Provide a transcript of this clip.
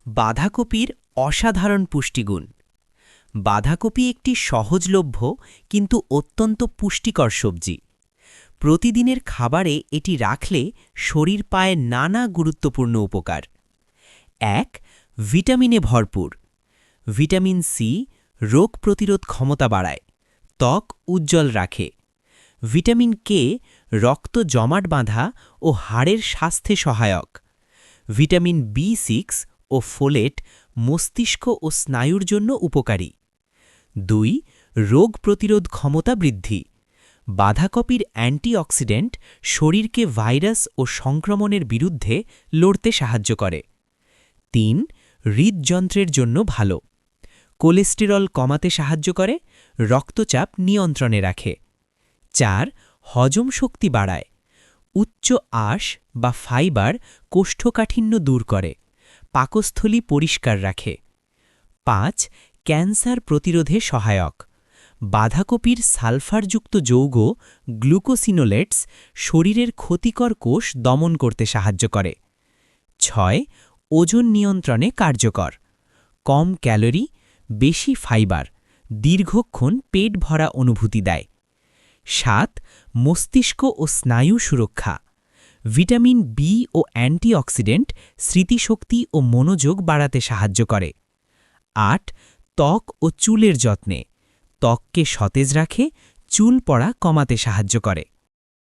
বাঁধাকপির অসাধারণ পুষ্টিগুণ। বাঁধাকপি একটি সহজলভ্য কিন্তু অত্যন্ত পুষ্টিকর সবজি। প্রতিদিনের খাবারে এটি রাখলে শরীর পায় নানা গুরুত্বপূর্ণ উপকার। ১. ভিটামিনে ভরপুর। ভিটামিন সি রোগ প্রতিরোধ ক্ষমতা বাড়ায়, ত্বক উজ্জ্বল রাখে। ভিটামিন কে রক্ত জমাট বাঁধা ও হাড়ের স্বাস্থ্যে সহায়ক। ভিটামিন বি6 ও ফোলেট মস্তিষ্ক ও স্নায়ুর জন্য উপকারী। ২. রোগ প্রতিরোধ ক্ষমতা বৃদ্ধি। বাঁধাকপির অ্যান্টিঅক্সিডেন্ট শরীরকে ভাইরাস ও সংক্রমণের বিরুদ্ধে লড়তে সাহায্য করে। ৩. হৃদযন্ত্রের জন্য ভালো। কোলেস্টেরল কমাতে সাহায্য করে, রক্তচাপ নিয়ন্ত্রণে রাখে। ৪. হজম শক্তি বাড়ায়। উচ্চ আঁশ বা ফাইবার কোষ্ঠকাঠিন্য দূর করে, পাকস্থলী পরিষ্কার রাখে। ৫. ক্যান্সার প্রতিরোধে সহায়ক। বাঁধাকপির সালফারযুক্ত যৌগ গ্লুকোসিনোলেটস শরীরের ক্ষতিকর কোষ দমন করতে সাহায্য করে। ৬. ওজন নিয়ন্ত্রণে কার্যকর। কম ক্যালোরি, বেশি ফাইবার, দীর্ঘক্ষণ পেট ভরা অনুভূতি দেয়। ৭. মস্তিষ্ক ও স্নায়ু সুরক্ষা। ভিটামিন বি ও অ্যান্টিঅক্সিডেন্ট স্মৃতিশক্তি ও মনোযোগ বাড়াতে সাহায্য করে। ৮. ত্বক ও চুলের যত্নে। ত্বককে সতেজ রাখে, চুল পড়া কমাতে সাহায্য করে।